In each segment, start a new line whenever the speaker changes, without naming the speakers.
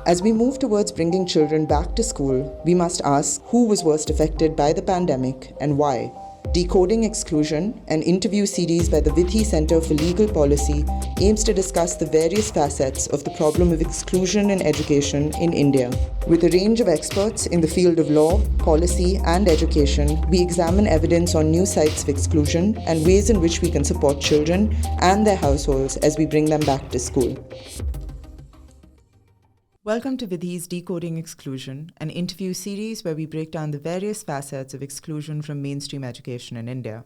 As we move towards bringing children back to school, we must ask who was worst affected by the pandemic and why. Decoding Exclusion, an interview series by the Vidhi Centre for Legal Policy, aims to discuss the various facets of the problem of exclusion in education in India. With a range of experts in the field of law, policy, and education, we examine evidence on new sites of exclusion and ways in which we can support children and their households as we bring them back to school. Welcome to Vidhi's Decoding Exclusion, an interview series where we break down the various facets of exclusion from mainstream education in India.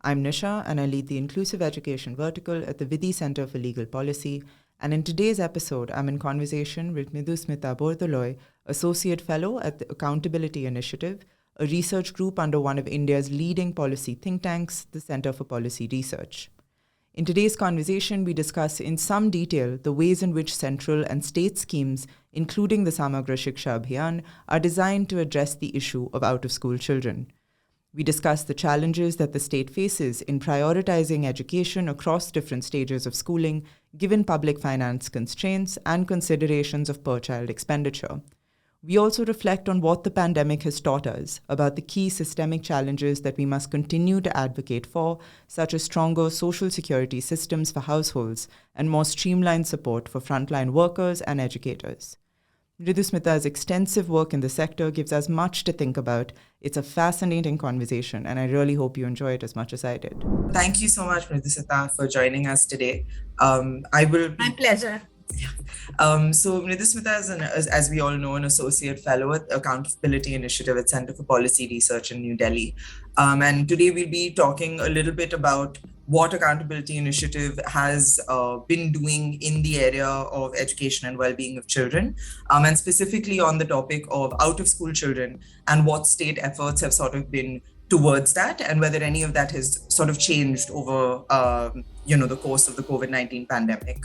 I'm Nisha, and I lead the Inclusive Education vertical at the Vidhi Centre for Legal Policy, and in today's episode, I'm in conversation with Mridusmita Bordoloi, Associate Fellow at the Accountability Initiative, a research group under one of India's leading policy think tanks, the Centre for Policy Research. In today's conversation, we discuss in some detail the ways in which central and state schemes, including the Samagra Shiksha Abhiyan, are designed to address the issue of out-of-school children. We discuss the challenges that the state faces in prioritizing education across different stages of schooling, given public finance constraints and considerations of per-child expenditure. We also reflect on what the pandemic has taught us about the key systemic challenges that we must continue to advocate for, such as stronger social security systems for households and more streamlined support for frontline workers and educators. Mridusmita's extensive work in the sector gives us much to think about. It's a fascinating conversation, and I really hope you enjoy it as much as I did. Thank you so much, Mridusmita, for joining us today.
My pleasure.
So Mridusmita is, as we all know, an associate fellow at the Accountability Initiative at Centre for Policy Research in New Delhi. And today we'll be talking a little bit about what Accountability Initiative has been doing in the area of education and well-being of children, and specifically on the topic of out-of-school children and what state efforts have sort of been towards that, and whether any of that has sort of changed over the course of the COVID-19 pandemic.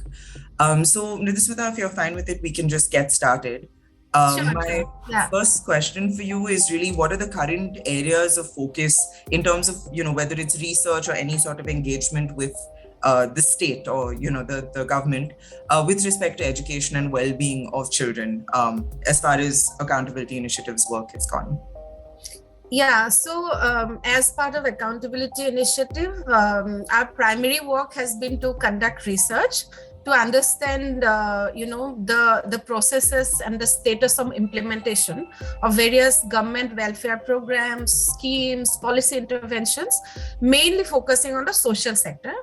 So Mridusmita, if you're fine with it, we can just get started. My first question for you is really, what are the current areas of focus in terms of, whether it's research or any sort of engagement with the state or, the government with respect to education and well-being of children as far as Accountability Initiative's work is gone?
Yeah, so as part of Accountability Initiative, our primary work has been to conduct research to understand, the processes and the status of implementation of various government welfare programs, schemes, policy interventions, mainly focusing on the social sector,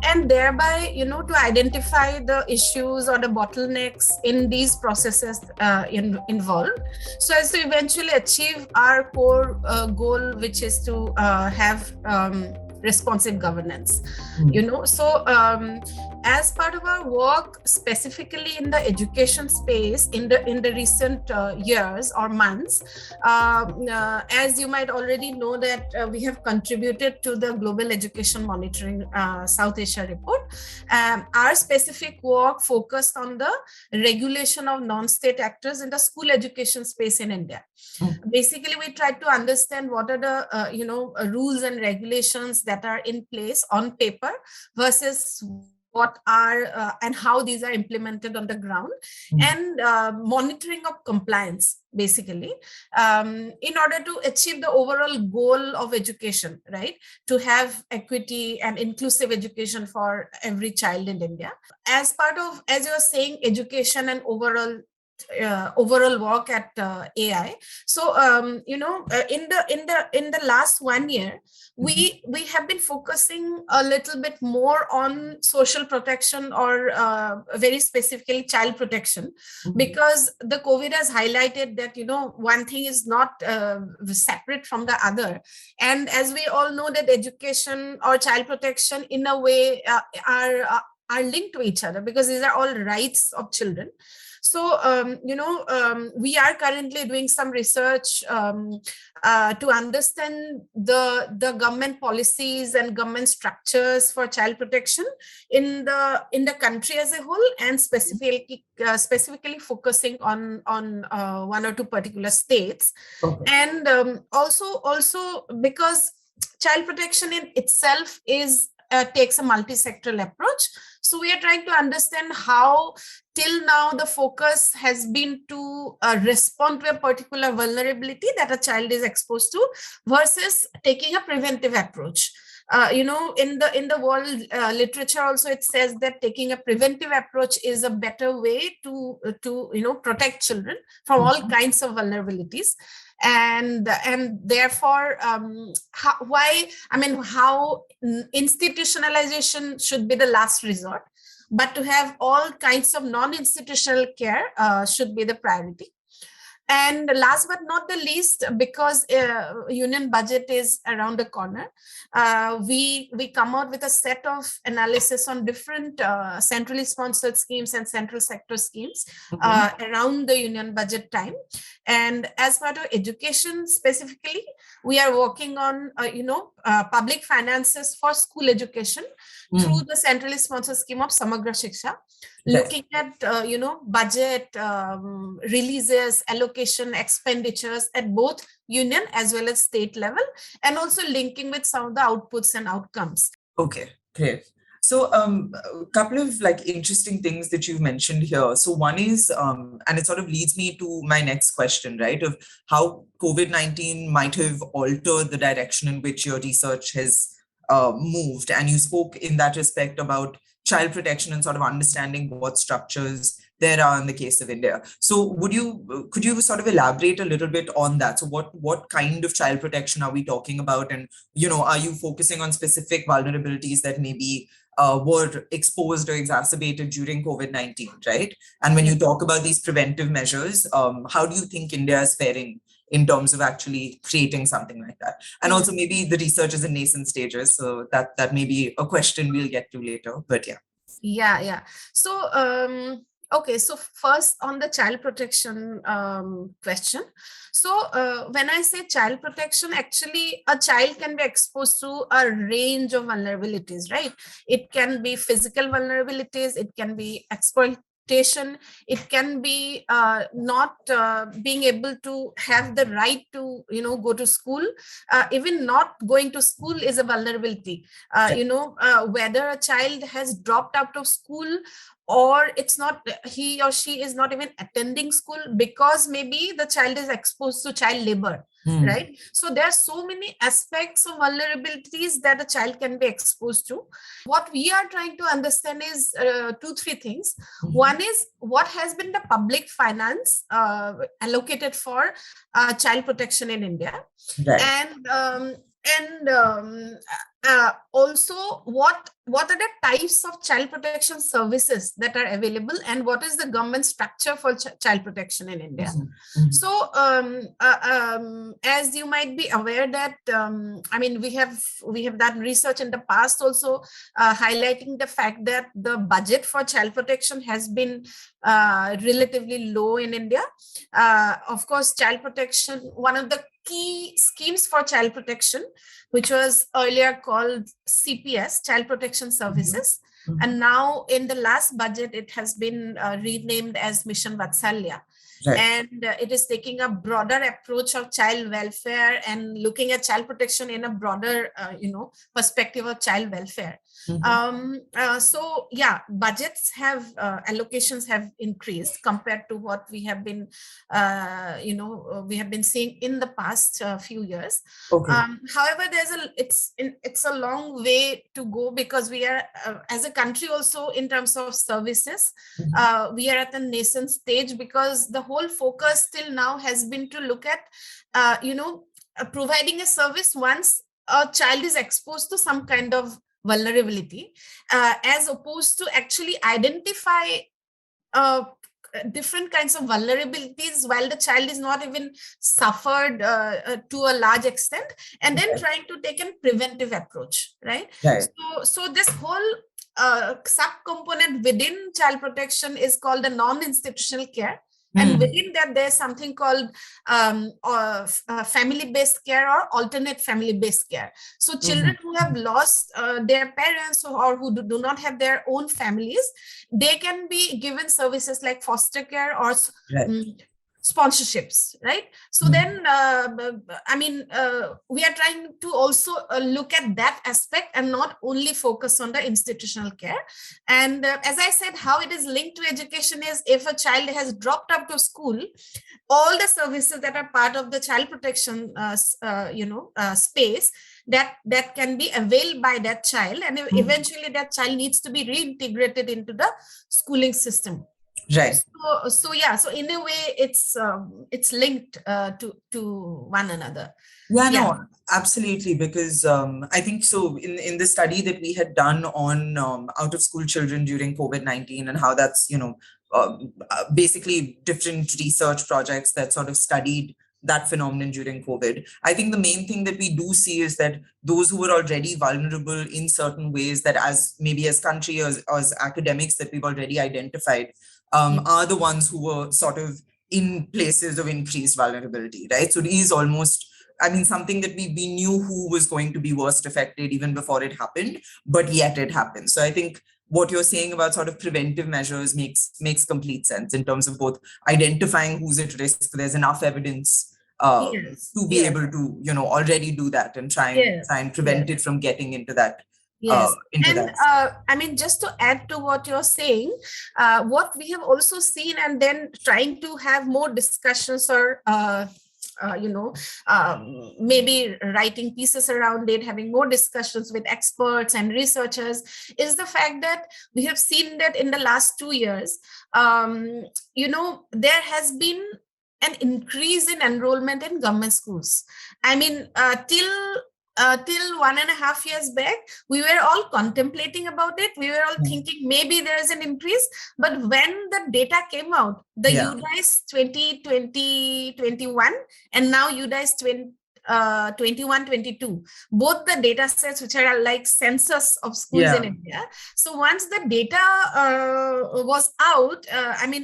and thereby, to identify the issues or the bottlenecks in these processes involved, so as to eventually achieve our core goal, which is to have responsive governance. As part of our work, specifically in the education space, in the recent years or months, as you might already know that we have contributed to the Global Education Monitoring South Asia report. Our specific work focused on the regulation of non-state actors in the school education space in India. Basically, we tried to understand what are the rules and regulations that are in place on paper versus what are and how these are implemented on the ground, and monitoring of compliance, basically, in order to achieve the overall goal of education, right? To have equity and inclusive education for every child in India. As part of, as you were saying, education and overall work at AI. So in the last 1 year, we have been focusing a little bit more on social protection, or very specifically child protection, because the COVID has highlighted that one thing is not separate from the other, and as we all know that education or child protection in a way are linked to each other, because these are all rights of children. So, we are currently doing some research to understand the government policies and government structures for child protection in the country as a whole, and specifically focusing on one or two particular states. Okay. And also because child protection in itself takes a multi-sectoral approach. So we are trying to understand how till now the focus has been to respond to a particular vulnerability that a child is exposed to versus taking a preventive approach. In the world literature also, it says that taking a preventive approach is a better way to protect children from all kinds of vulnerabilities. And therefore how institutionalization should be the last resort, but to have all kinds of non-institutional care should be the priority. And last but not the least, because union budget is around the corner, we come out with a set of analysis on different centrally sponsored schemes and central sector schemes around the union budget time. And as part of education specifically, we are working on public finances for school education through the centrally sponsored scheme of Samagra Shiksha, looking at budget releases, allocation, expenditures at both union as well as state level, and also linking with some of the outputs and outcomes.
Okay, great. So a couple of interesting things that you've mentioned here. So one is, and it sort of leads me to my next question, right, of how COVID-19 might have altered the direction in which your research has moved. And you spoke in that respect about child protection and sort of understanding what structures there are in the case of India. So could you sort of elaborate a little bit on that? So what kind of child protection are we talking about? And, are you focusing on specific vulnerabilities that maybe were exposed or exacerbated during COVID-19, right? And when you talk about these preventive measures, how do you think India is faring in terms of actually creating something like that? And also maybe the research is in nascent stages, so that may be a question we'll get to later, but yeah.
Yeah. So, okay, so first on the child protection question. So when I say child protection, actually a child can be exposed to a range of vulnerabilities, right? It can be physical vulnerabilities, it can be exploitation, it can be not being able to have the right to go to school. Even not going to school is a vulnerability. Whether a child has dropped out of school, or it's not, he or she is not even attending school because maybe the child is exposed to child labor, right? So there are so many aspects of vulnerabilities that a child can be exposed to. What we are trying to understand is 2-3 things. One is, what has been the public finance allocated for child protection in India, right. And also what are the types of child protection services that are available, and what is the government structure for child protection in India. So as you might be aware that we have done research in the past also highlighting the fact that the budget for child protection has been relatively low in India. Of course, child protection, one of the key schemes for child protection, which was earlier called CPS, Child Protection Services. And now in the last budget, it has been renamed as Mission Vatsalya. Right. And it is taking a broader approach of child welfare and looking at child protection in a broader, perspective of child welfare. So yeah, budgets have, allocations have increased compared to what we have been, we have been seeing in the past few years. Okay. However, it's a long way to go, because we are, as a country also, in terms of services, we are at a nascent stage, because the whole focus till now has been to look at, providing a service once a child is exposed to some kind of vulnerability, as opposed to actually identify different kinds of vulnerabilities while the child is not even suffered to a large extent, and then trying to take a preventive approach, right? So this whole sub-component within child protection is called the non-institutional care. And within that, there's something called family-based care or alternate family-based care. So children who have lost their parents, or who do not have their own families, they can be given services like foster care or sponsorships, right? So then we are trying to also look at that aspect and not only focus on the institutional care. And as I said, how it is linked to education is, if a child has dropped out of school, all the services that are part of the child protection space that can be availed by that child, and eventually that child needs to be reintegrated into the schooling system.
Right.
So in a way, it's linked to one another.
Yeah, no, absolutely. Because I think so in the study that we had done on out of school children during COVID-19 and how that's, basically different research projects that sort of studied that phenomenon during COVID. I think the main thing that we do see is that those who were already vulnerable in certain ways that as country, as academics that we've already identified, are the ones who were sort of in places of increased vulnerability, right? So it is almost, something that we knew who was going to be worst affected even before it happened, but yet it happened. So I think what you're saying about sort of preventive measures makes complete sense in terms of both identifying who's at risk. There's enough evidence to be able to, already do that and try and prevent it from getting into that.
Yes. Just to add to what you're saying, what we have also seen, and then trying to have more discussions or maybe writing pieces around it, having more discussions with experts and researchers, is the fact that we have seen that in the last 2 years, there has been an increase in enrollment in government schools. Till 1.5 years back, we were all contemplating about it. We were all thinking maybe there is an increase. But when the data came out, the UDICE 2021 and now UDICE 21-22, both the data sets which are like census of schools in India. So once the data was out,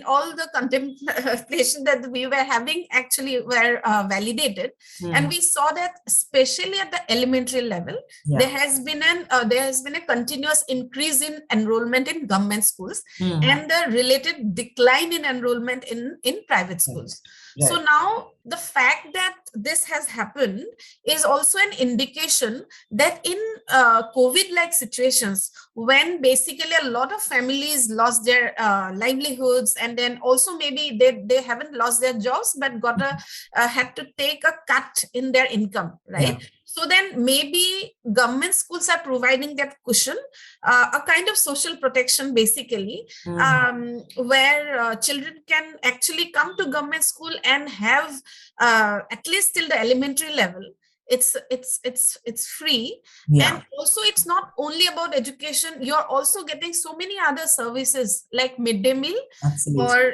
all the contemplation that we were having actually were validated, and we saw that especially at the elementary level, there has been a continuous increase in enrollment in government schools and the related decline in enrollment in private schools. Right. So now the fact that this has happened is also an indication that in COVID-like situations, when basically a lot of families lost their livelihoods, and then also maybe they haven't lost their jobs, but had to take a cut in their income, right? Yeah. So then maybe government schools are providing that cushion, a kind of social protection basically, where children can actually come to government school and have at least till the elementary level. It's free, and also it's not only about education. You're also getting so many other services like midday meal, or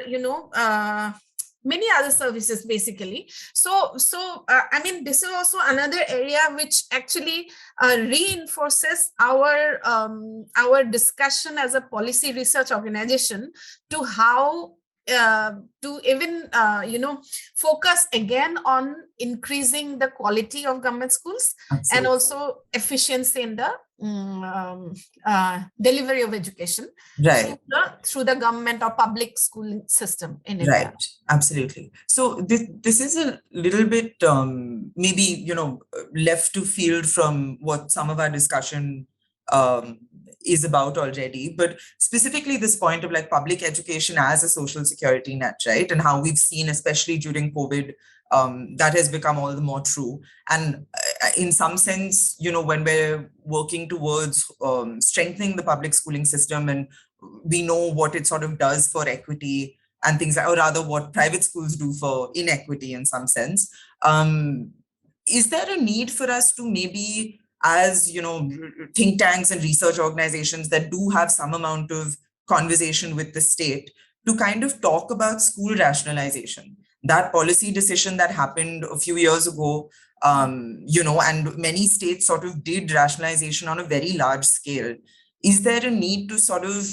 many other services basically. So this is also another area which actually reinforces our discussion as a policy research organization to how to even focus again on increasing the quality of government schools. Absolutely. And also efficiency in the delivery of education, right, through the government or public schooling system in India.
Right, absolutely. So this is a little bit maybe left to field from what some of our discussion is about already, but specifically this point of like public education as a social security net, right? And how we've seen, especially during COVID, that has become all the more true. And in some sense, when we're working towards strengthening the public schooling system, and we know what it sort of does for equity and things, or rather what private schools do for inequity in some sense, is there a need for us to maybe, as think tanks and research organizations that do have some amount of conversation with the state, to kind of talk about school rationalization? That policy decision that happened a few years ago, and many states sort of did rationalization on a very large scale. Is there a need to sort of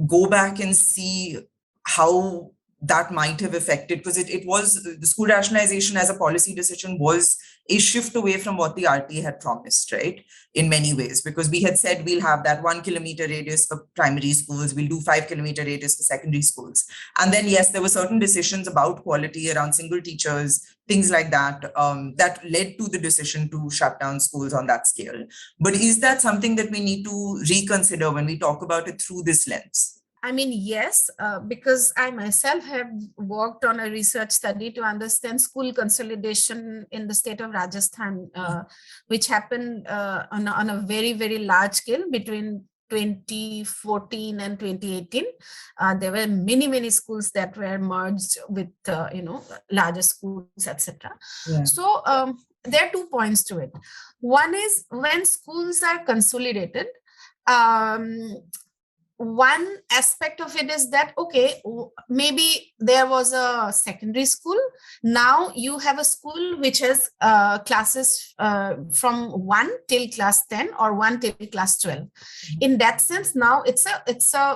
go back and see how
that might have affected, because it was the school rationalization as a policy decision was a shift away from what the RT had promised, right? In many ways, because we had said we'll have that 1 kilometer radius for primary schools, we'll do 5 kilometer radius for secondary schools. And then, yes, there were certain decisions about quality around single teachers, things like that, that led to the decision to shut down schools on that scale. But is that something that we need to reconsider when we talk about it through this lens?
I mean, yes, because I myself have worked on a research study to understand school consolidation in the state of Rajasthan, which happened on a very, very large scale between 2014 and 2018. There were many schools that were merged with, larger schools, etc. Yeah. So there are 2 points to it. One is when schools are consolidated, one aspect of it is that, okay, maybe there was a secondary school. Now you have a school which has classes from 1 till class 10 or 1 till class 12. In that sense, now it's a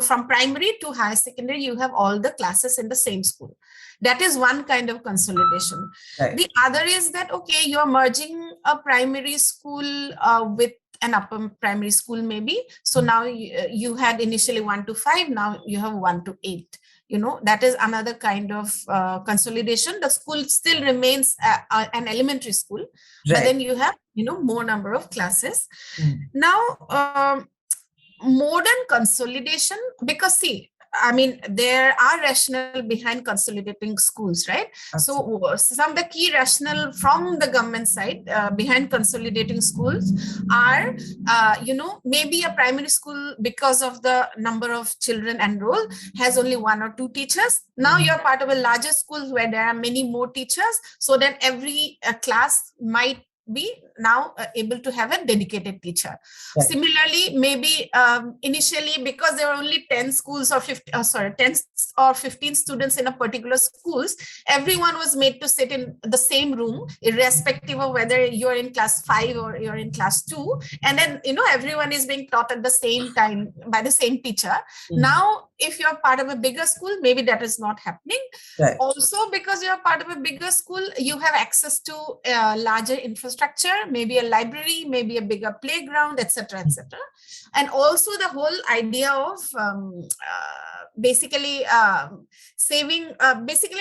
from primary to higher secondary, you have all the classes in the same school. That is one kind of consolidation. Right. The other is that, okay, you're merging a primary school with an upper primary school maybe. So now you had initially 1 to 5, now you have 1 to 8. That is another kind of consolidation. The school still remains an elementary school, right, but then you have, more number of classes. Now, modern consolidation, because see, I mean, there are rationale behind consolidating schools, right? Absolutely. So some of the key rationale from the government side behind consolidating schools are, maybe a primary school, because of the number of children enrolled, has only 1 or 2 teachers. Now you're part of a larger school where there are many more teachers. So then every class might be now able to have a dedicated teacher. Right. Similarly, maybe initially, because there were only 10 schools or 10 or 15 students in a particular schools, everyone was made to sit in the same room, irrespective of whether you're in class 5 or you're in class 2. And then, everyone is being taught at the same time by the same teacher. Now, if you're part of a bigger school, maybe that is not happening. Right. Also, because you're part of a bigger school, you have access to larger infrastructure, maybe a library, maybe a bigger playground, etc., etc. And also the whole idea of basically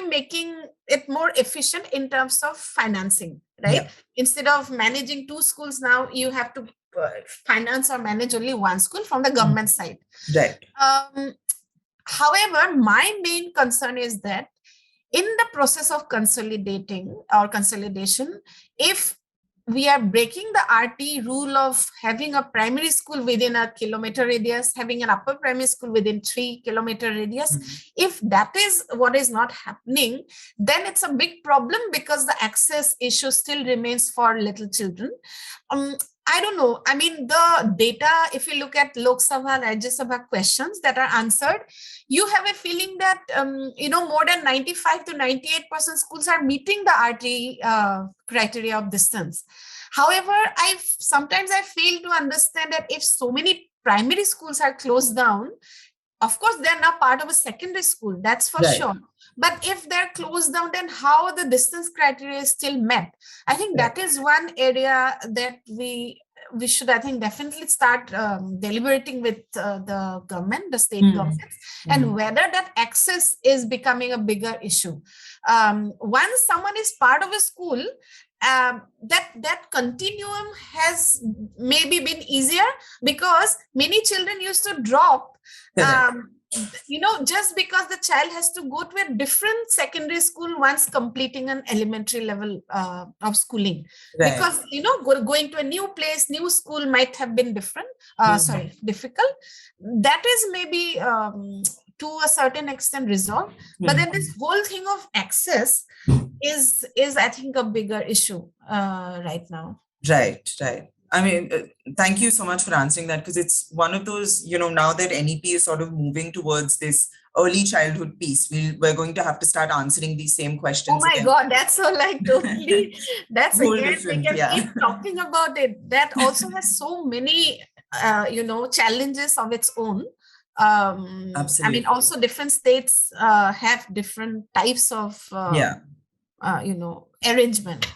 making it more efficient in terms of financing, right? Yeah. Instead of managing 2 schools, now you have to finance or manage only 1 school from the government side. Right. However, my main concern is that in the process of consolidating or consolidation, if we are breaking the RT rule of having a primary school within a kilometer radius, having an upper primary school within 3 kilometer radius, if that is what is not happening, then it's a big problem, because the access issue still remains for little children. I don't know. I mean, the data, if you look at Lok Sabha, Rajya Sabha questions that are answered, you have a feeling that, more than 95 to 98% schools are meeting the RT criteria of distance. However, sometimes I fail to understand that if so many primary schools are closed down, of course, they're now part of a secondary school, that's for sure. But if they're closed down, then how the distance criteria is still met? I think that is one area that we should, I think, definitely start deliberating with the government, the state governments, and whether that access is becoming a bigger issue. Once someone is part of a school, that continuum has maybe been easier, because many children used to drop just because the child has to go to a different secondary school once completing an elementary level of schooling. Right. Because, going to a new place, new school might have been difficult. That is maybe to a certain extent resolved. But then this whole thing of access is I think a bigger issue right now.
Right. I mean, thank you so much for answering that, because it's one of those, now that NEP is sort of moving towards this early childhood piece, we're going to have to start answering these same questions.
Oh my God, that's so totally, that's again, we can keep talking about it. That also has so many, challenges of its own. I mean, also different states have different types of, arrangement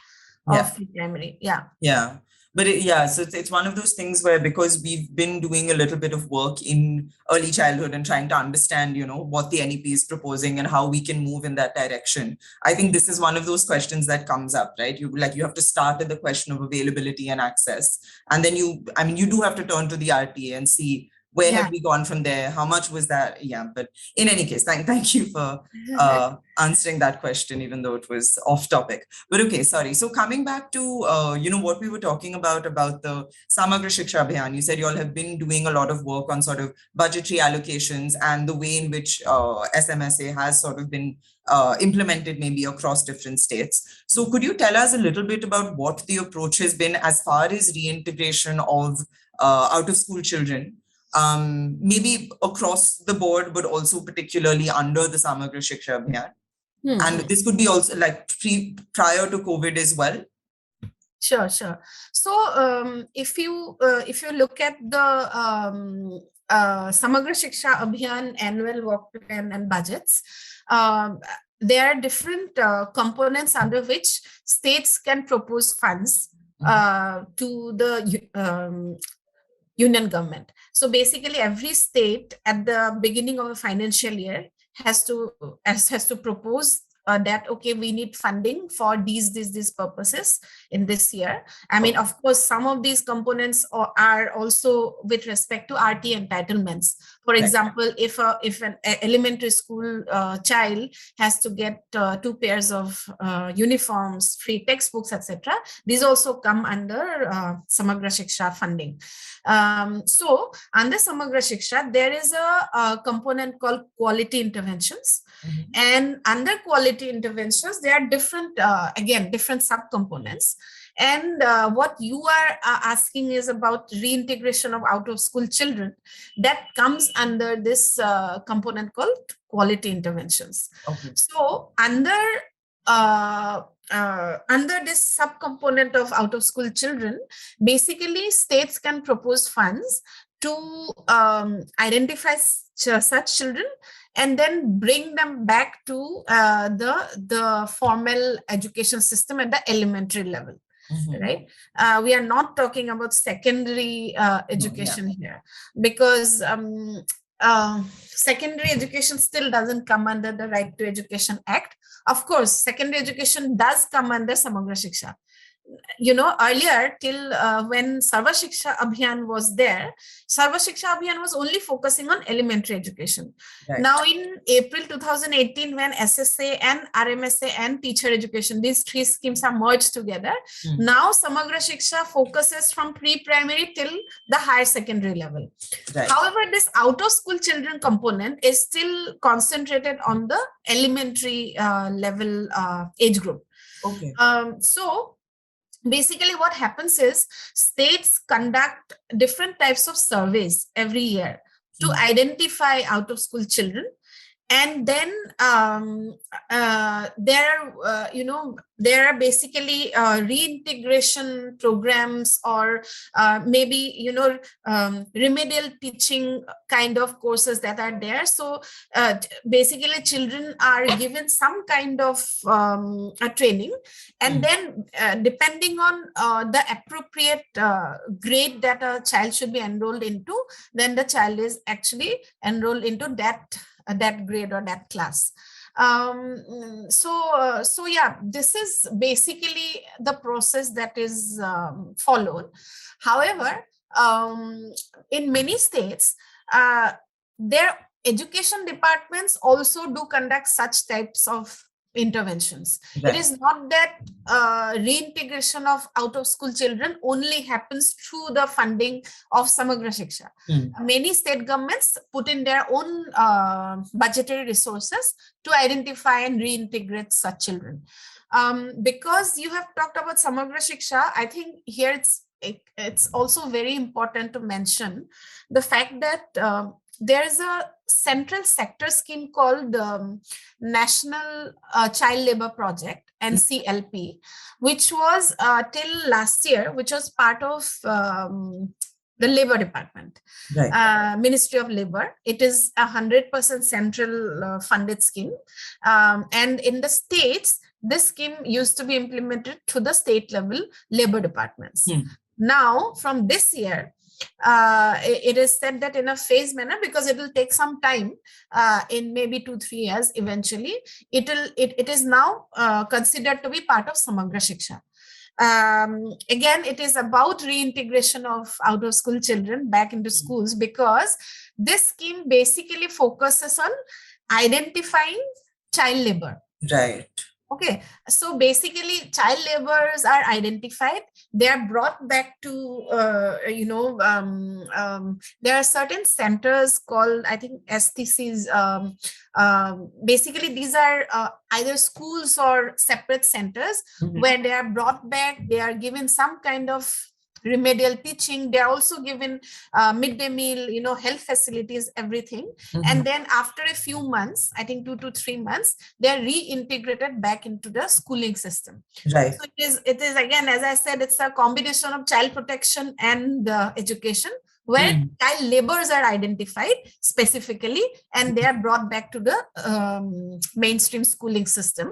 of primary.
Yeah. But so it's one of those things where, because we've been doing a little bit of work in early childhood and trying to understand, what the NEP is proposing and how we can move in that direction. I think this is one of those questions that comes up, right? You have to start at the question of availability and access. And then you do have to turn to the RTA and see, where have we gone from there? How much was that? Yeah, but in any case, thank you for answering that question, even though it was off topic. But okay, sorry. So coming back to, what we were talking about the Samagra Shiksha Abhiyan, you said you all have been doing a lot of work on sort of budgetary allocations and the way in which SMSA has sort of been implemented maybe across different states. So could you tell us a little bit about what the approach has been as far as reintegration of out of school children? Maybe across the board, but also particularly under the Samagra Shiksha Abhiyan. And this could be also like prior to COVID as well.
Sure. So if you look at the Samagra Shiksha Abhiyan annual work plan and budgets, there are different components under which states can propose funds to the union government. So basically, every state at the beginning of a financial year has to propose that, okay, we need funding for these purposes in this year. I mean, of course, some of these components are also with respect to RT entitlements. For example, if an elementary school child has to get 2 pairs of uniforms, free textbooks, etc., these also come under Samagra Shiksha funding. So under Samagra Shiksha, there is a component called quality interventions. And under quality interventions, there are different, different subcomponents. And what you are asking is about reintegration of out-of-school children. That comes under this component called quality interventions. So under this subcomponent of out-of-school children, basically states can propose funds to identify such children and then bring them back to the formal education system at the elementary level. Right? We are not talking about secondary education here, because secondary education still doesn't come under the Right to Education Act. Of course, secondary education does come under Samagra Shiksha. Earlier, till when Sarva Shiksha Abhiyan was there, Sarva Shiksha Abhiyan was only focusing on elementary education. Right. Now, in April 2018, when SSA and RMSA and teacher education, these 3 schemes are merged together, now Samagra Shiksha focuses from pre-primary till the higher secondary level. Right. However, this out-of-school children component is still concentrated on the elementary level age group. So, basically, what happens is states conduct different types of surveys every year to identify out-of-school children. And then there are basically reintegration programs or maybe, remedial teaching kind of courses that are there. So basically children are given some kind of a training, and then depending on the appropriate grade that a child should be enrolled into, then the child is actually enrolled into that grade or that class. So yeah, this is basically the process that is followed. However, in many states, their education departments also do conduct such types of interventions. Right. It is not that reintegration of out-of-school children only happens through the funding of Samagra Shiksha. Many state governments put in their own budgetary resources to identify and reintegrate such children. Because you have talked about Samagra Shiksha, I think here it's also very important to mention the fact that there's a central sector scheme called National Child Labor Project, NCLP, which was till last year, which was part of the Labor Department,
Right.
Ministry of Labor. It is 100% central funded scheme. And in the states, this scheme used to be implemented to the state level labor departments. Now, from this year, it is said that in a phased manner, because it will take some time, in maybe 2-3 years, eventually, it is now considered to be part of Samagra Shiksha. Again, it is about reintegration of out of school children back into schools, because this scheme basically focuses on identifying child labor.
Right.
Okay, so basically child laborers are identified, they are brought back to, there are certain centers called, I think, STCs. Basically, these are either schools or separate centers where they are brought back, they are given some kind of remedial teaching, they are also given midday meal, health facilities, everything. And then after a few months, I think 2 to 3 months, they are reintegrated back into the schooling system.
Right.
So it is again, as I said, it's a combination of child protection and education, where child laborers are identified specifically and they are brought back to the mainstream schooling system.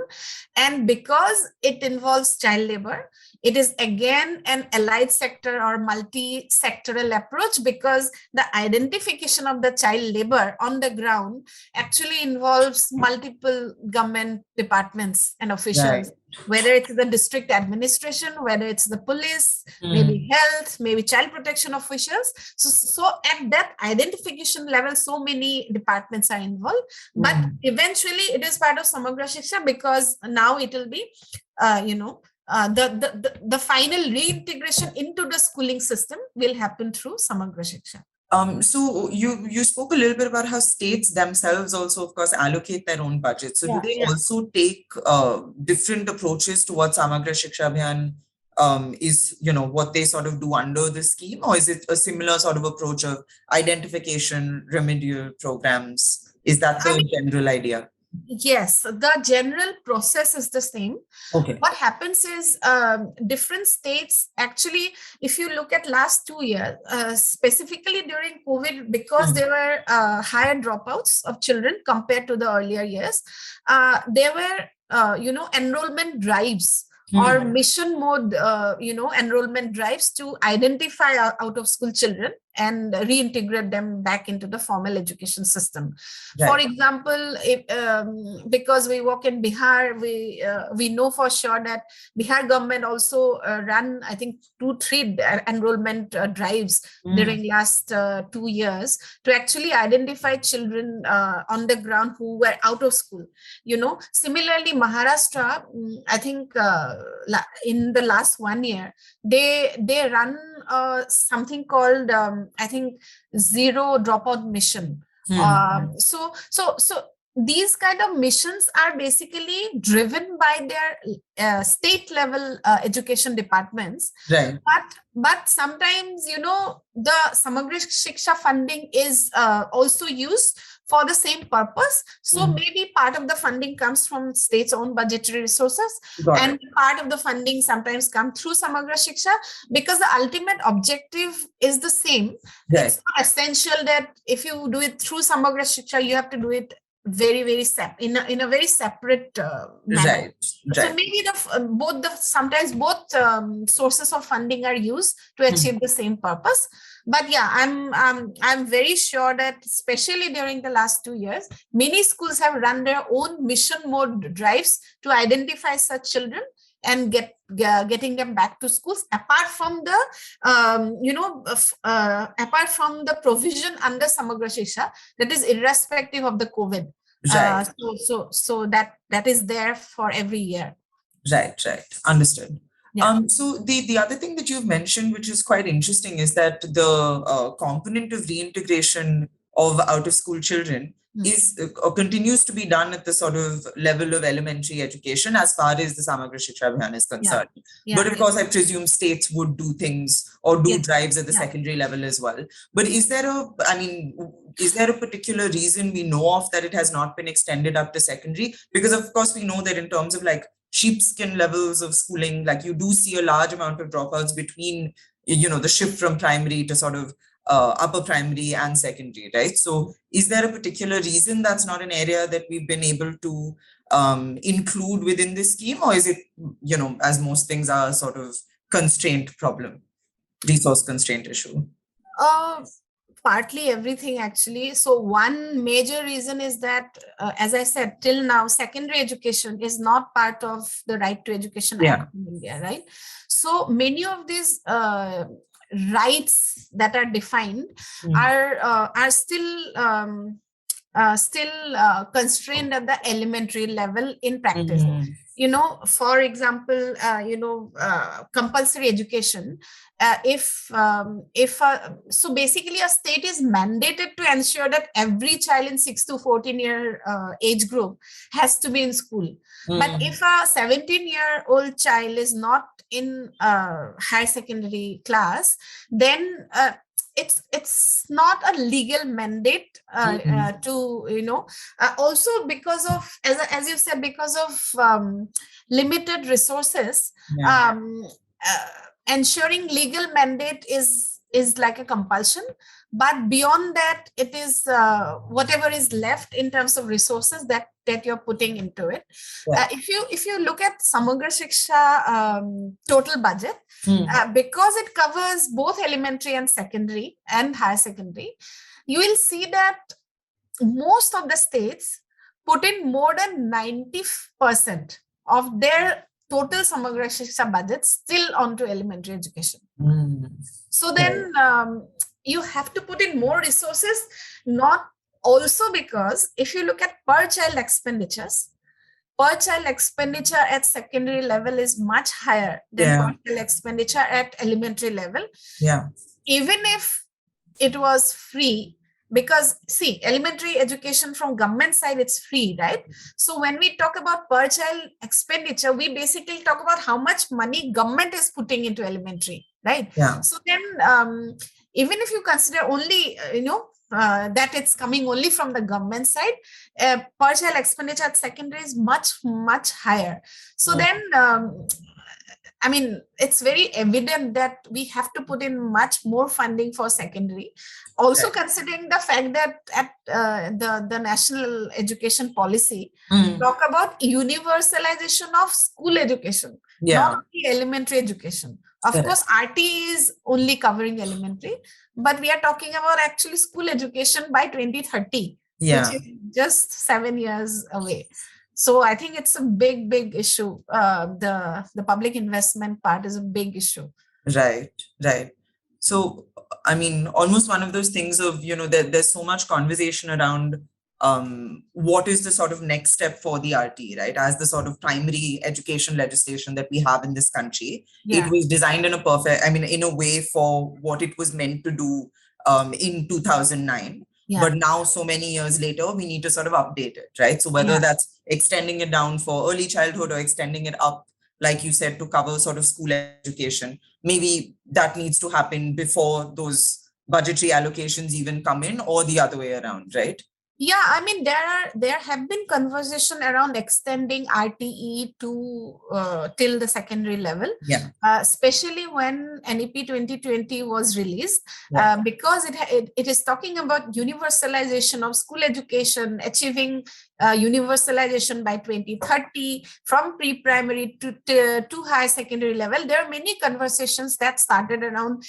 And because it involves child labor, it is again an allied sector or multi-sectoral approach, because the identification of the child labor on the ground actually involves multiple government departments and officials, whether it's the district administration, whether it's the police, maybe health, maybe child protection officials. So at that identification level, so many departments are involved. But eventually it is part of Samagra Shiksha, because now it will be, the final reintegration into the schooling system will happen through Samagra Shiksha.
So you spoke a little bit about how states themselves also, of course, allocate their own budget. So do they also take different approaches to what Samagra Shiksha Abhiyan is, what they sort of do under the scheme, or is it a similar sort of approach of identification, remedial programs? Is that the general idea?
Yes, the general process is the same.
Okay.
What happens is different states, actually, if you look at last 2 years, specifically during COVID, because there were higher dropouts of children compared to the earlier years, there were, enrollment drives or mission mode, enrollment drives to identify out of school children and reintegrate them back into the formal education system. Right. For example, because we work in Bihar, we know for sure that Bihar government also ran, I think, 2-3 enrollment drives during last 2 years to actually identify children on the ground who were out of school. Similarly, Maharashtra, I think in the last 1 year, they run something called I think zero dropout mission. So these kind of missions are basically driven by their state level education departments.
Right.
But sometimes, the Samagra Shiksha funding is also used for the same purpose. So maybe part of the funding comes from state's own budgetary resources, and part of the funding sometimes comes through Samagra Shiksha, because the ultimate objective is the same. Right. It's not essential that if you do it through Samagra Shiksha, you have to do it very, very in a very separate manner. Right. So maybe sometimes both sources of funding are used to achieve the same purpose. But yeah, I'm very sure that especially during the last 2 years, many schools have run their own mission mode drives to identify such children and getting them back to schools, apart from the apart from the provision under Samagra Shiksha, that is irrespective of the COVID. Right. So that is there for every year.
Right. Understood. Yeah. So the other thing that you've mentioned, which is quite interesting, is that the component of reintegration of out of school children is continues to be done at the sort of level of elementary education as far as the Samagra Shiksha Abhiyan is concerned. But of course, I presume states would do things or do drives at the secondary level as well. But is there a particular reason we know of that it has not been extended up to secondary? Because of course, we know that in terms of like sheepskin levels of schooling, like you do see a large amount of dropouts between the shift from primary to sort of upper primary and secondary, right? So is there a particular reason that's not an area that we've been able to include within this scheme, or is it, as most things are, sort of constraint problem, resource constraint issue?
Partly everything, actually. So one major reason is that, as I said, till now, secondary education is not part of the Right to Education Act in India, right? So many of these rights that are defined are still constrained at the elementary level in practice. For example, compulsory education. So basically, a state is mandated to ensure that every child in 6 to 14-year age group has to be in school. But if a 17-year-old child is not in higher secondary class, then it's not a legal mandate to also because of, as you said, because of limited resources. Ensuring legal mandate is like a compulsion, but beyond that, it is whatever is left in terms of resources that you're putting into it. If you look at Samagra Shiksha total budget, because it covers both elementary and secondary and higher secondary, you will see that most of the states put in more than 90% of their total Samagra Shiksha budget still onto elementary education. So then you have to put in more resources, not also because if you look at per child expenditures at secondary level is much higher than per child expenditure at elementary level. Even if it was free, because see, elementary education from government side, it's free, right? So when we talk about per child expenditure, we basically talk about how much money government is putting into elementary, right? So then even if you consider only, that it's coming only from the government side, per child expenditure at secondary is much, much higher. So then, I mean, it's very evident that we have to put in much more funding for secondary. Also considering the fact that at the national education policy talk about universalization of school education, not only elementary education. Of course, RT is only covering elementary, but we are talking about actually school education by 2030, which is just 7 years away. So I think it's a big, big issue. The public investment part is a big issue.
Right. So, I mean, almost one of those things of, there's so much conversation around what is the sort of next step for the RT, right? As the sort of primary education legislation that we have in this country, it was designed in a way for what it was meant to do in 2009. But now, so many years later, we need to sort of update it, right? So whether that's extending it down for early childhood or extending it up, like you said, to cover sort of school education, maybe that needs to happen before those budgetary allocations even come in, or the other way around, right?
Yeah, I mean, there have been conversation around extending RTE to till the secondary level, especially when NEP 2020 was released, because it is talking about universalization of school education, achieving universalization by 2030 from pre-primary to high secondary level. There are many conversations that started around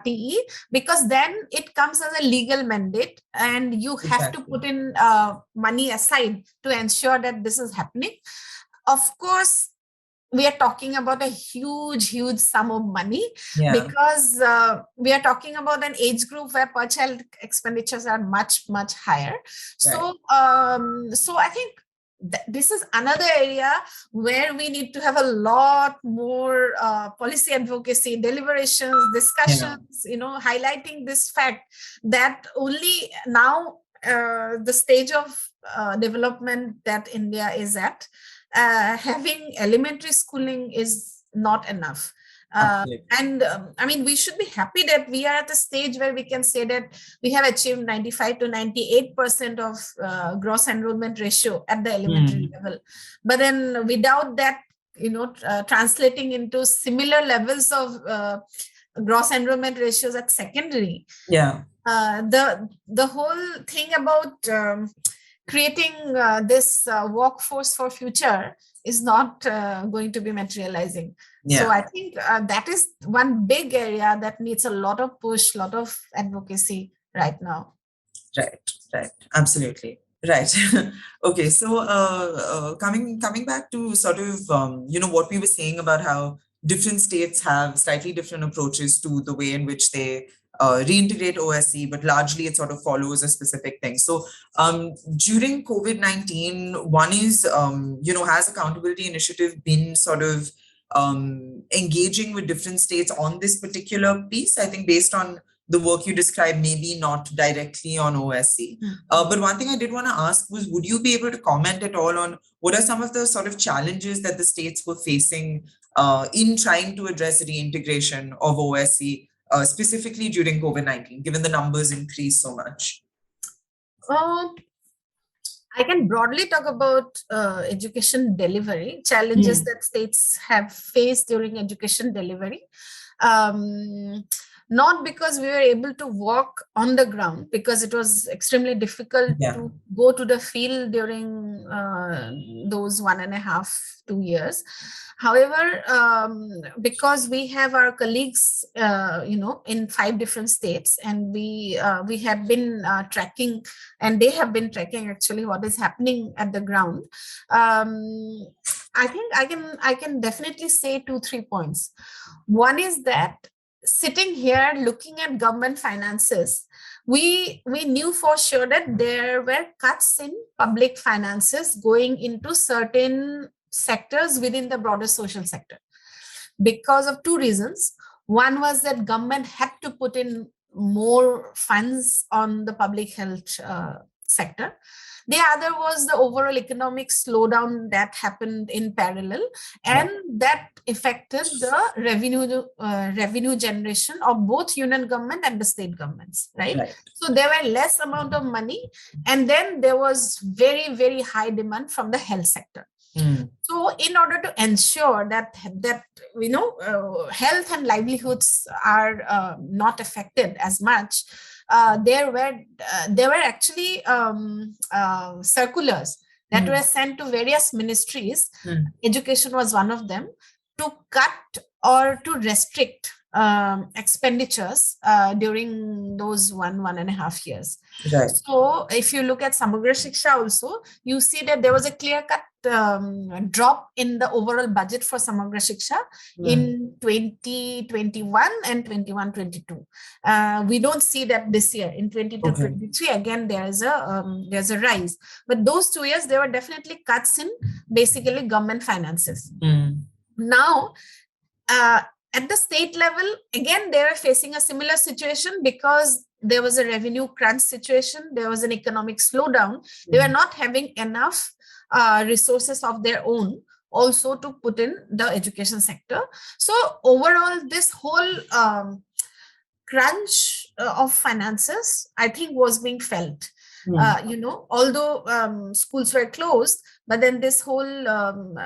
RTE, because then it comes as a legal mandate and you have to put in money aside to ensure that this is happening. Of course, we are talking about a huge sum of money, because we are talking about an age group where per child expenditures are much higher. So I think this is another area where we need to have a lot more policy advocacy, deliberations, discussions, highlighting this fact that only now the stage of development that India is at, having elementary schooling is not enough. I mean, we should be happy that we are at a stage where we can say that we have achieved 95 to 98% of gross enrollment ratio at the elementary level. But then without that, translating into similar levels of gross enrollment ratios at secondary.
Yeah.
The whole thing about creating this workforce for future is not going to be materializing.
Yeah.
So I think that is one big area that needs a lot of push, lot of advocacy right now.
Right. Absolutely. Right. Okay. So coming back to sort of, what we were saying about how different states have slightly different approaches to the way in which they reintegrate OSC, but largely it sort of follows a specific thing. So during COVID-19, one is, has Accountability Initiative been sort of engaging with different states on this particular piece? I think based on the work you described, maybe not directly on OSC. But one thing I did want to ask was, would you be able to comment at all on what are some of the sort of challenges that the states were facing in trying to address reintegration of OSC, specifically during COVID-19, given the numbers increased so much?
I can broadly talk about education delivery, challenges that states have faced during education delivery. Not because we were able to walk on the ground, because it was extremely difficult to go to the field during those 1.5-2 years. However, because we have our colleagues, in 5 different states, and we have been tracking, and they have been tracking actually what is happening at the ground. I think I can definitely say 2-3 points. One is that sitting here looking at government finances, we knew for sure that there were cuts in public finances going into certain sectors within the broader social sector because of 2 reasons. One was that government had to put in more funds on the public health sector. The other was the overall economic slowdown that happened in parallel, and that affected the revenue generation of both union government and the state governments, right? So there were less amount of money, and then there was very, very high demand from the health sector. So in order to ensure that health and livelihoods are not affected as much, there were actually circulars that were sent to various ministries. Education was one of them, to cut or to restrict expenditures during those 1.5 years. So if you look at Samagra Shiksha also, you see that there was a clear-cut drop in the overall budget for Samagra Shiksha in 2021 and 21-22. We don't see that this year. In 22-23, again there's a rise. But those 2 years, there were definitely cuts in basically government finances. Now, at the state level, again, they were facing a similar situation because there was a revenue crunch situation. There was an economic slowdown. They were not having enough resources of their own also to put in the education sector. So overall, this whole crunch of finances, I think, was being felt. Although schools were closed, but then this whole,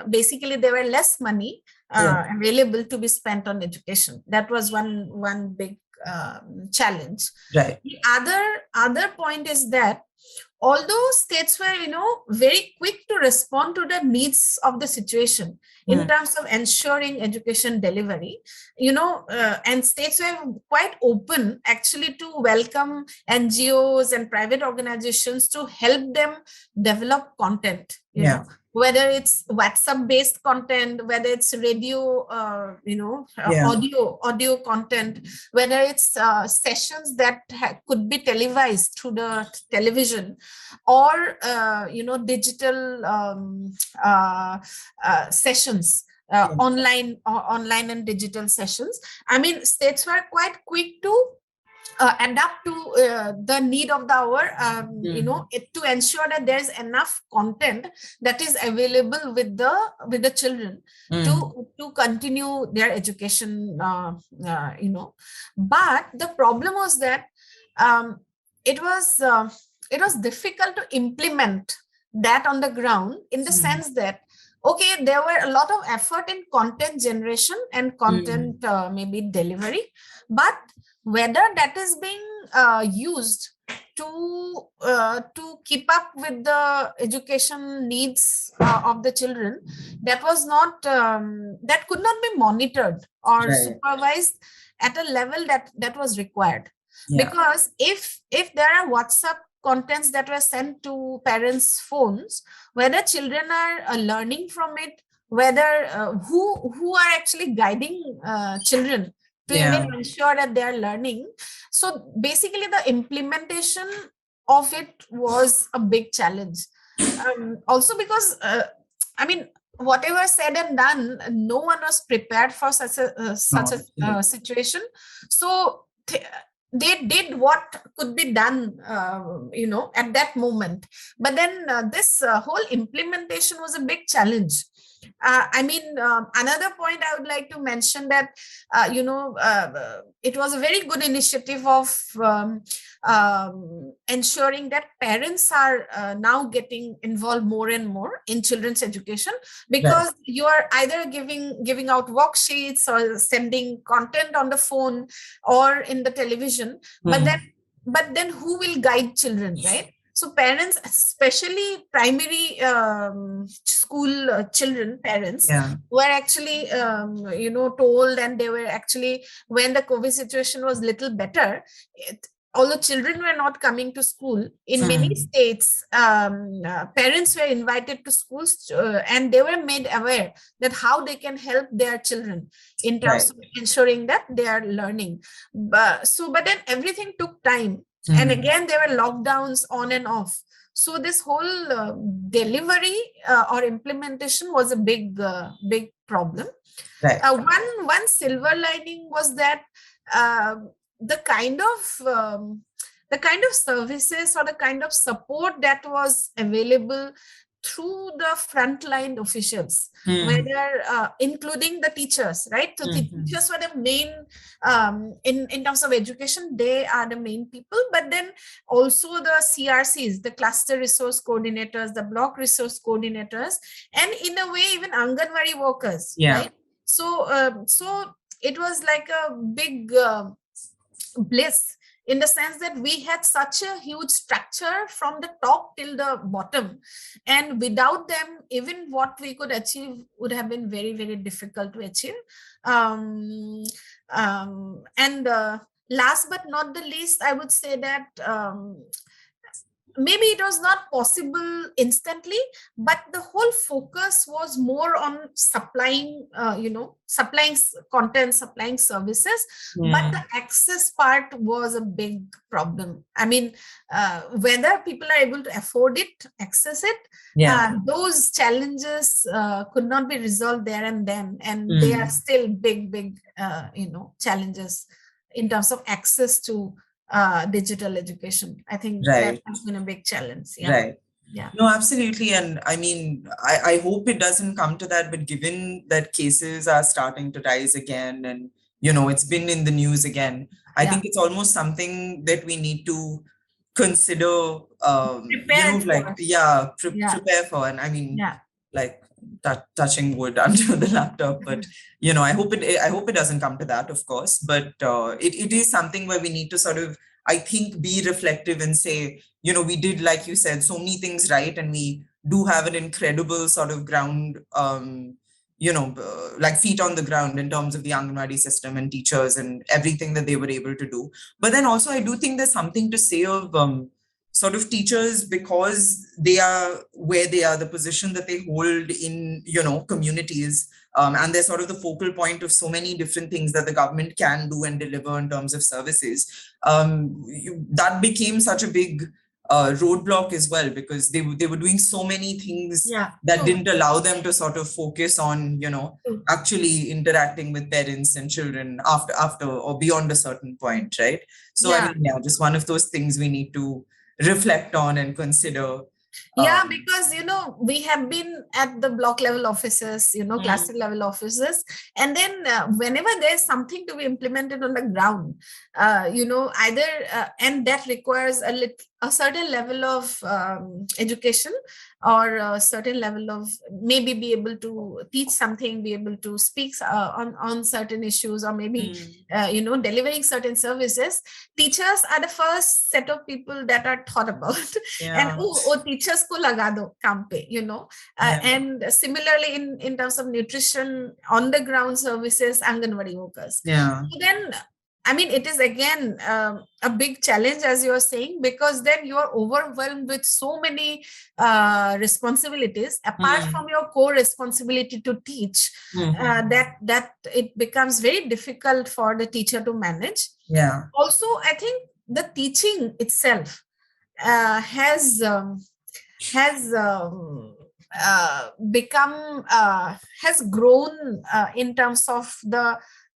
basically there were less money available to be spent on education. That was one big challenge. The other point is that although states were, very quick to respond to the needs of the situation in terms of ensuring education delivery, and states were quite open actually to welcome NGOs and private organizations to help them develop content, whether it's WhatsApp-based content, whether it's radio, audio content, whether it's sessions that could be televised through the television, or digital sessions, online and digital sessions. I mean, states were quite quick to adapt to the need of the hour, to ensure that there's enough content that is available with the children to continue their education. But the problem was that it was difficult to implement that on the ground, in the sense that okay, there were a lot of effort in content generation and content maybe delivery, but whether that is being used to keep up with the education needs of the children, that was not that could not be monitored or supervised at a level that was required. Because if there are WhatsApp contents that were sent to parents' phones, whether children are learning from it, whether who are actually guiding children to even ensure that they are learning. So basically the implementation of it was a big challenge. Also because, I mean, whatever said and done, no one was prepared for such a situation. So they did what could be done, at that moment. But then this whole implementation was a big challenge. Another point I would like to mention that, it was a very good initiative of ensuring that parents are now getting involved more and more in children's education, because you are either giving out worksheets or sending content on the phone or in the television, but then who will guide children, right? So parents, especially primary school children, parents were actually, told, and they were actually, when the COVID situation was little better, although children were not coming to school, in many states, parents were invited to schools and they were made aware that how they can help their children in terms of ensuring that they are learning. But then everything took time. And again, there were lockdowns on and off. So this whole delivery or implementation was a big problem. One silver lining was that the kind of services or the kind of support that was available through the frontline officials, whether including the teachers, right? So the teachers were the main, in terms of education, they are the main people, but then also the CRCs, the cluster resource coordinators, the block resource coordinators, and in a way, even Anganwadi workers, right? So it was like a big bliss, in the sense that we had such a huge structure from the top till the bottom, and without them, even what we could achieve would have been very, very difficult to achieve. And last but not the least, I would say that maybe it was not possible instantly, but the whole focus was more on supplying content, supplying services. But the access part was a big problem. I mean, whether people are able to afford it, access it, those challenges could not be resolved there and then, and they are still big challenges in terms of access to digital education. I think that has been a big challenge.
No, absolutely. And I mean, I hope it doesn't come to that, but given that cases are starting to rise again, and it's been in the news again, I think it's almost something that we need to consider, prepare for. And I mean, touching wood under the laptop, but I hope it doesn't come to that, of course. But it is something where we need to sort of, I think, be reflective and say, we did, like you said, so many things right, and we do have an incredible sort of ground, like feet on the ground in terms of the Anganwadi system and teachers and everything that they were able to do. But then also, I do think there's something to say of sort of teachers, because they are where they are, the position that they hold in, communities, and they're sort of the focal point of so many different things that the government can do and deliver in terms of services. That became such a big roadblock as well, because they were doing so many things that didn't allow them to sort of focus on, actually interacting with parents and children after or beyond a certain point, right? So I mean, just one of those things we need to reflect on and consider.
Because we have been at the block level offices, cluster level offices, and then whenever there's something to be implemented on the ground, either and that requires a certain level of education, or a certain level of maybe be able to teach something, be able to speak on certain issues, or maybe delivering certain services, teachers are the first set of people that are thought about. And teachers ko laga do kaam pe, and similarly in terms of nutrition, on the ground services, Anganwadi workers. So then, I mean, it is again a big challenge, as you're saying, because then you are overwhelmed with so many responsibilities apart from your core responsibility to teach, that it becomes very difficult for the teacher to manage. Also, I think the teaching itself has grown in terms of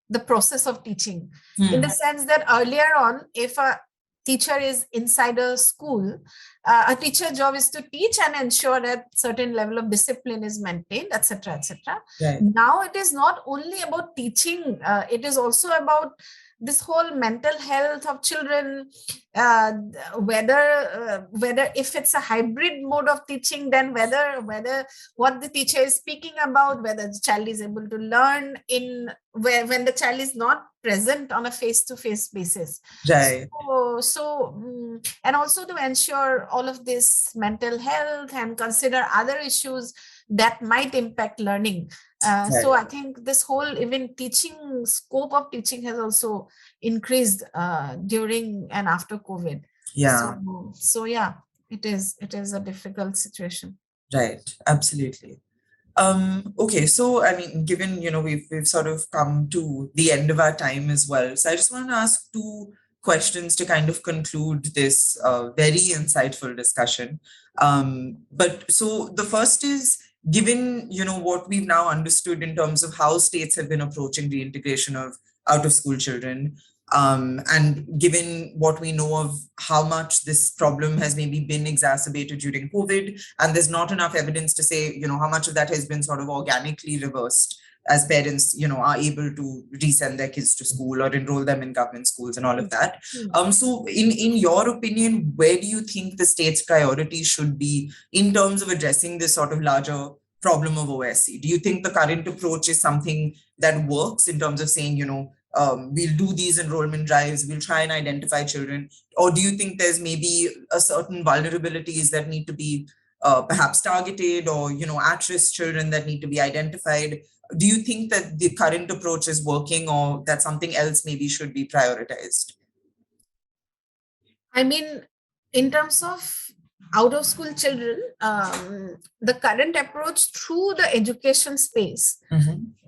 the process of teaching, in the sense that earlier on, if a teacher is inside a school, a teacher job is to teach and ensure that certain level of discipline is maintained, etc., etc. Now it is not only about teaching, it is also about this whole mental health of children, whether if it's a hybrid mode of teaching, then whether what the teacher is speaking about, whether the child is able to learn when the child is not present on a face-to-face basis. So and also to ensure all of this mental health and consider other issues that might impact learning. So I think this whole even teaching scope of teaching has also increased during and after COVID. So yeah, it is a difficult situation.
Right, absolutely. Okay, so I mean, given we've sort of come to the end of our time as well, so I just want to ask two questions to kind of conclude this very insightful discussion. But so the first is, given what we've now understood in terms of how states have been approaching the integration of out of school children, and given what we know of how much this problem has maybe been exacerbated during COVID, and there's not enough evidence to say how much of that has been sort of organically reversed as parents are able to resend their kids to school or enroll them in government schools and all of that. So in your opinion, where do you think the state's priority should be in terms of addressing this sort of larger problem of OSC? Do you think the current approach is something that works in terms of saying, we'll do these enrollment drives, we'll try and identify children? Or do you think there's maybe a certain vulnerabilities that need to be perhaps targeted, or, at-risk children that need to be identified? Do you think that the current approach is working, or that something else maybe should be prioritized?
I mean, in terms of out-of-school children, the current approach through the education space,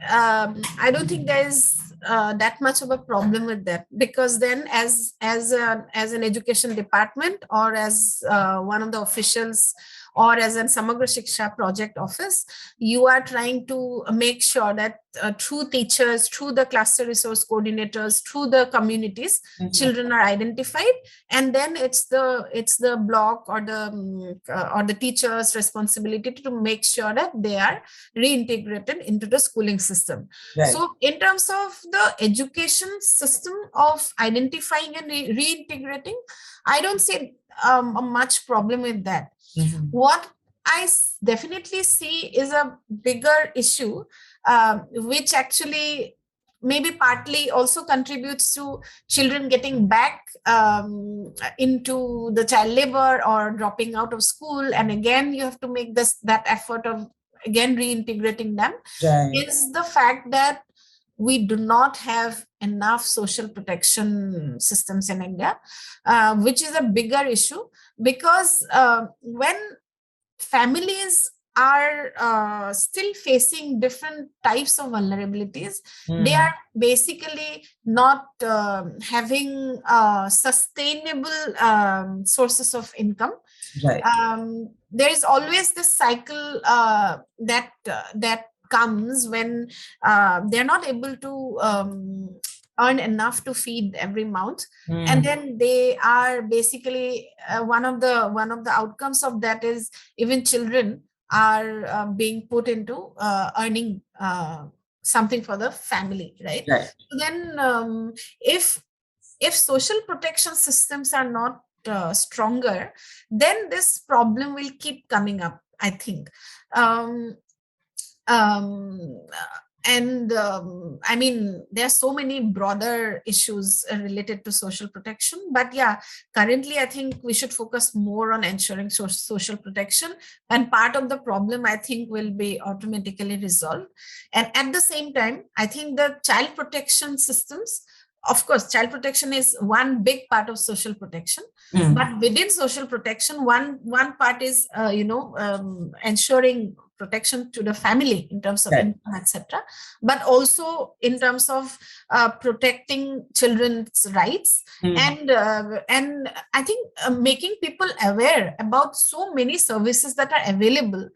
I don't think there is that much of a problem with that, because then as an education department, or as one of the officials, or as a Samagra Shiksha project office, you are trying to make sure that through teachers, through the cluster resource coordinators, through the communities, children are identified, and then it's the block or the teacher's responsibility to make sure that they are reintegrated into the schooling system. So in terms of the education system of identifying and reintegrating, I don't see a much problem with that. What I definitely see is a bigger issue, which actually maybe partly also contributes to children getting back into the child labor or dropping out of school. And again, you have to make that effort of again reintegrating them, is the fact that we do not have enough social protection systems in India, which is a bigger issue, because when families are still facing different types of vulnerabilities, they are basically not having sustainable sources of income. There is always this cycle that comes when they're not able to earn enough to feed every mouth, and then they are basically one of the outcomes of that is even children are being put into earning something for the family, right? So then if social protection systems are not stronger, then this problem will keep coming up, I think. Um, um, I mean, there are so many broader issues related to social protection, but yeah, currently I think we should focus more on ensuring social protection, and part of the problem I think will be automatically resolved. And at the same time, I think the child protection systems, of course, child protection is one big part of social protection, but within social protection, one part is ensuring protection to the family in terms of income, etc., but also in terms of protecting children's rights, and I think making people aware about so many services that are available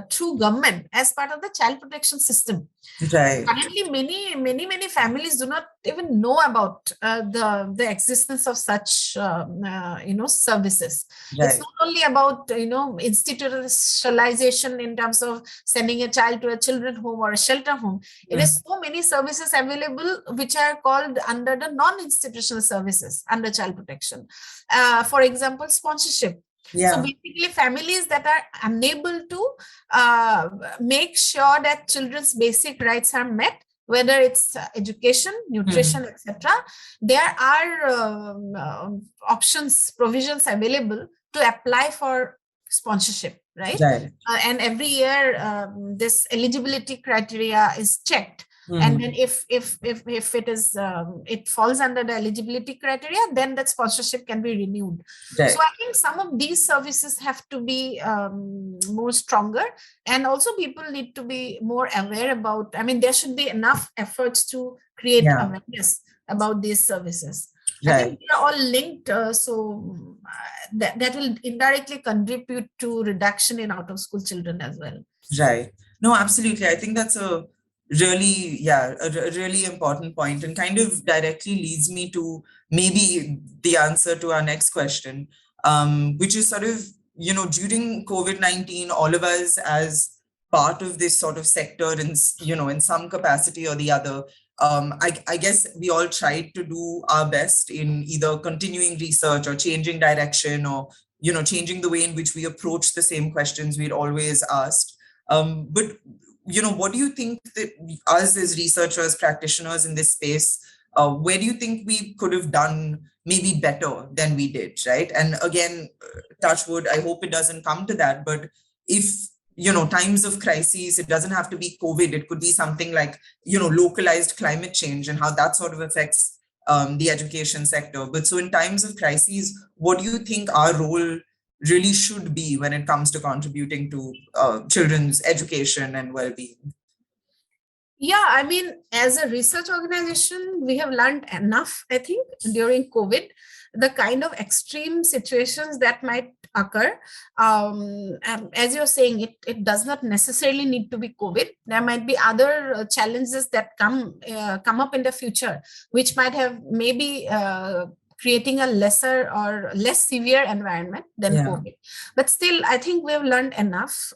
through government as part of the child protection system.
Right.
Currently, many families do not even know about the existence of such services.
Right.
It's not only about institutionalization in terms of sending a child to a children's home or a shelter home. It is so many services available which are called under the non-institutional services under child protection. For example, sponsorship.
Yeah.
So basically, families that are unable to make sure that children's basic rights are met, whether it's education, nutrition, etc., there are options, provisions available to apply for sponsorship, right? And every year, this eligibility criteria is checked. And then if it is it falls under the eligibility criteria, then that sponsorship can be renewed. So I think some of these services have to be more stronger, and also people need to be more aware about. I mean, there should be enough efforts to create awareness about these services. I think they are all linked, so that will indirectly contribute to reduction in out of school children as well.
Right. No, absolutely. I think that's a really important point, and kind of directly leads me to maybe the answer to our next question, which is sort of, during COVID-19, all of us as part of this sort of sector in some capacity or the other, I guess we all tried to do our best in either continuing research or changing direction, or, changing the way in which we approach the same questions we'd always asked. But what do you think that us as researchers, practitioners in this space, where do you think we could have done maybe better than we did, right? And again, touch wood, I hope it doesn't come to that, but if, times of crises, it doesn't have to be COVID, it could be something like, localized climate change and how that sort of affects the education sector. But so in times of crises, what do you think our role really should be when it comes to contributing to children's education and well-being?
Yeah, I mean, as a research organization, we have learned enough, I think, during COVID, the kind of extreme situations that might occur. As you're saying, it does not necessarily need to be COVID. There might be other challenges that come up in the future, which might have maybe creating a lesser or less severe environment than COVID. But still, I think we've learned enough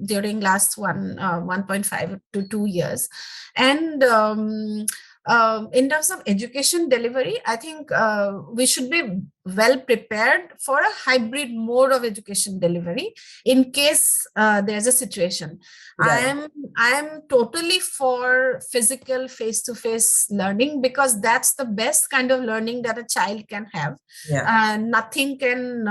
during last 1.5 to 2 years. And in terms of education delivery, I think we should be well prepared for a hybrid mode of education delivery in case there's a situation. I am totally for physical face-to-face learning, because that's the best kind of learning that a child can have. Nothing can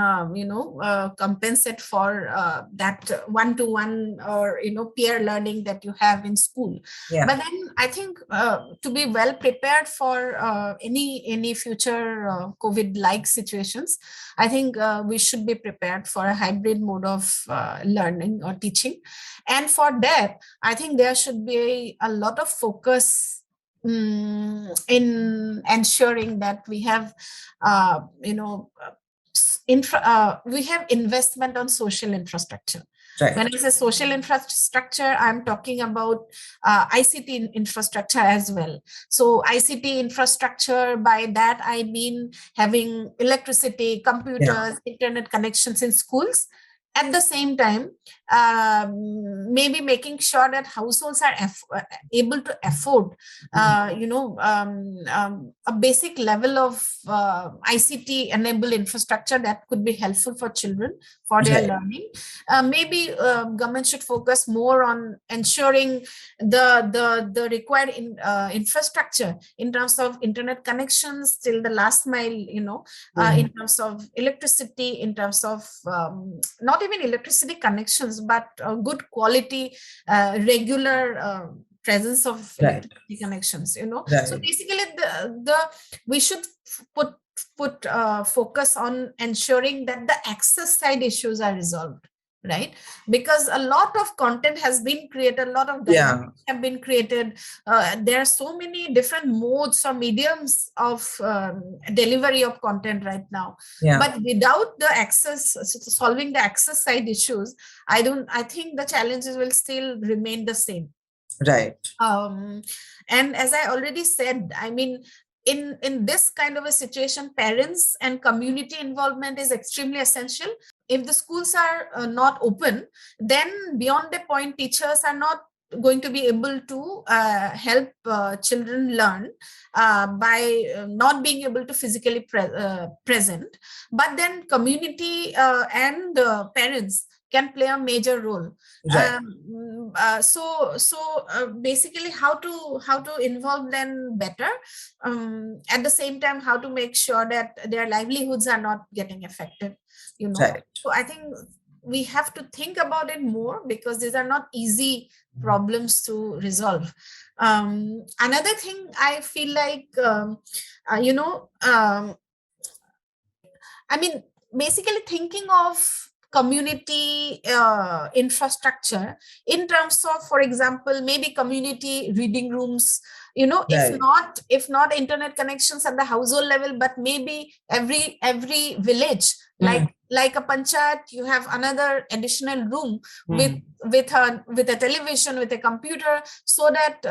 compensate for that one-to-one or peer learning that you have in school. But then I think to be well prepared for any future COVID-like situations, I think we should be prepared for a hybrid mode of learning or teaching. And for that, I think there should be a lot of focus in ensuring that we have, we have investment on social infrastructure. When I say social infrastructure, I'm talking about ICT infrastructure as well. So ICT infrastructure, by that I mean having electricity, computers, internet connections in schools. At the same time, maybe making sure that households are able to afford, a basic level of ICT enabled infrastructure that could be helpful for children for their learning. Maybe government should focus more on ensuring the required infrastructure in terms of internet connections till the last mile, in terms of electricity, in terms of not even electricity connections, but good quality, regular presence of electricity connections, So basically we should put focus on ensuring that the access side issues are resolved, right? Because a lot of content has been created, a lot of guidelines have been created. There are so many different modes or mediums of delivery of content right now. But without the access, solving the access side issues, I think the challenges will still remain the same.
Right.
And as I already said, I mean, in this kind of a situation, parents and community involvement is extremely essential. If the schools are not open, then beyond the point, teachers are not going to be able to help children learn by not being able to physically present. But then community and parents can play a major role. Basically how to involve them better, at the same time how to make sure that their livelihoods are not getting affected, So I think we have to think about it more, because these are not easy problems to resolve. Another thing I feel like, I mean, basically thinking of community infrastructure in terms of, for example, maybe community reading rooms, if not internet connections at the household level, but maybe every village, like a panchayat, you have another additional room with a television, with a computer, so that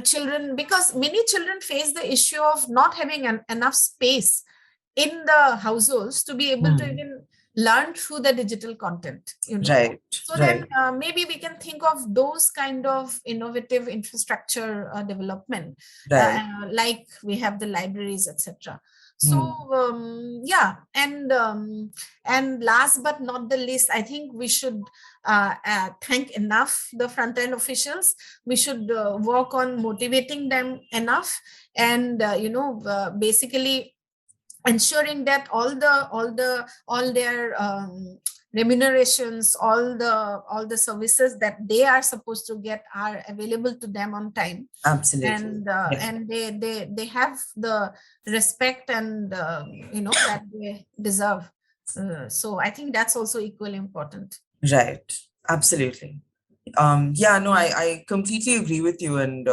children, because many children face the issue of not having enough space in the households to be able to even learn through the digital content, then maybe we can think of those kind of innovative infrastructure development, like we have the libraries, etc. So and last but not the least, I think we should thank enough the front-end officials. We should work on motivating them enough, and basically ensuring that all their remunerations, all the services that they are supposed to get are available to them on time.
Absolutely.
And they have the respect and that they deserve. So I think that's also equally important.
Right. Absolutely. I completely agree with you, and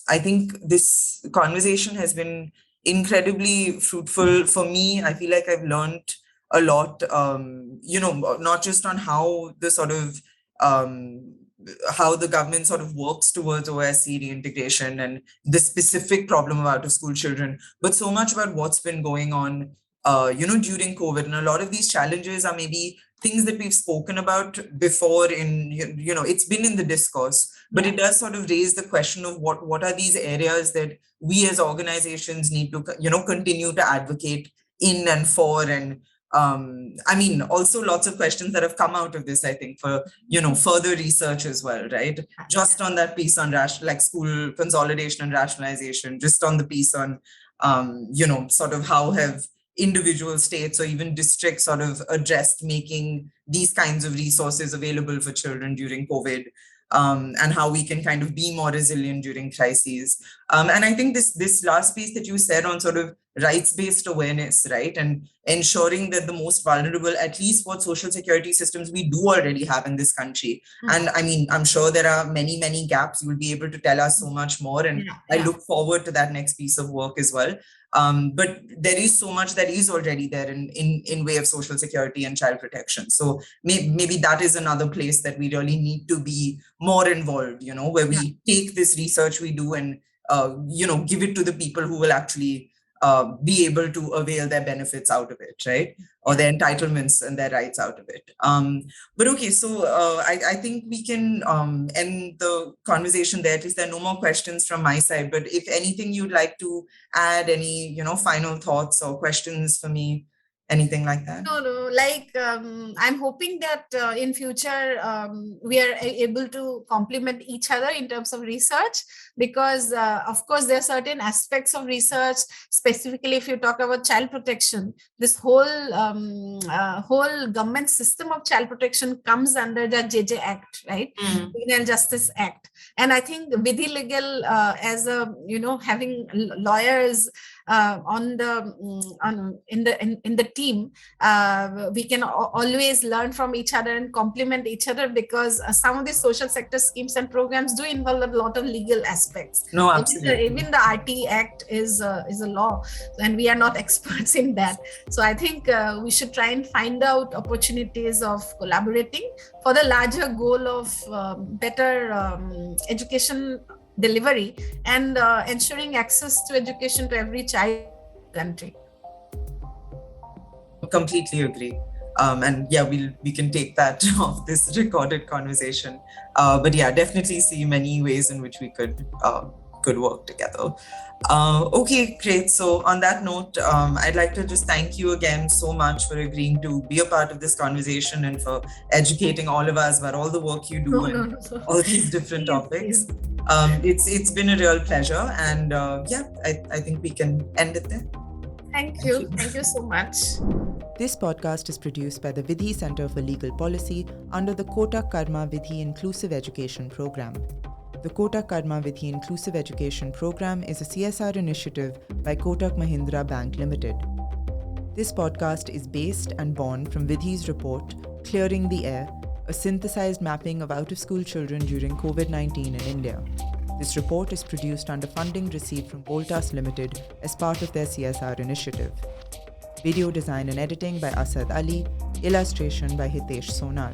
I think this conversation has been incredibly fruitful for me. I feel like I've learned a lot, not just on how the sort of how the government sort of works towards OOSC reintegration and the specific problem of out of school children, but so much about what's been going on, during COVID. And a lot of these challenges are maybe things that we've spoken about before it's been in the discourse, but it does sort of raise the question of what are these areas that we as organizations need to, continue to advocate in and for. And also lots of questions that have come out of this, I think, for, further research as well, right? Just on that piece on school consolidation and rationalization, just on the piece on, sort of how have individual states or even districts sort of addressed making these kinds of resources available for children during COVID, and how we can kind of be more resilient during crises. And I think this last piece that you said on sort of rights-based awareness, right? And ensuring that the most vulnerable, at least what social security systems we do already have in this country. And I mean, I'm sure there are many, many gaps. You will be able to tell us so much more. And I look forward to that next piece of work as well. But there is so much that is already there in way of social security and child protection. So maybe that is another place that we really need to be more involved, where we take this research we do and, give it to the people who will actually be able to avail their benefits out of it, right? Or their entitlements and their rights out of it. But okay, so I think we can end the conversation there. At least there are no more questions from my side. But if anything you'd like to add, any final thoughts or questions for me, anything like that?
No. I'm hoping that in future we are able to complement each other in terms of research, because of course there are certain aspects of research, specifically if you talk about child protection. This whole government system of child protection comes under the JJ Act, right? Juvenile Justice Act. And I think Vidhi Legal, as a having lawyers in the team, we can always learn from each other and complement each other, because some of the social sector schemes and programs do involve a lot of legal aspects.
No, absolutely.
Even the RT Act is a law, and we are not experts in that. So I think we should try and find out opportunities of collaborating for the larger goal of better education delivery and ensuring access to education to every child in the country.
Completely agree. And yeah, we can take that off this recorded conversation. But yeah, definitely see many ways in which we could work together. Okay, great. So on that note, I'd like to just thank you again so much for agreeing to be a part of this conversation and for educating all of us about all the work you do and all these different topics. It's been a real pleasure, and I think we can end it there.
Thank you so much.
This podcast is produced by the Vidhi Centre for Legal Policy under the Kotak-Karma Vidhi Inclusive Education Program. The Kotak-Karma Vidhi Inclusive Education Program is a CSR initiative by Kotak Mahindra Bank Ltd. This podcast is based and born from Vidhi's report, Clearing the Air, a synthesized mapping of out-of-school children during COVID-19 in India. This report is produced under funding received from Voltas Limited as part of their CSR initiative. Video design and editing by Asad Ali, illustration by Hitesh Sonar.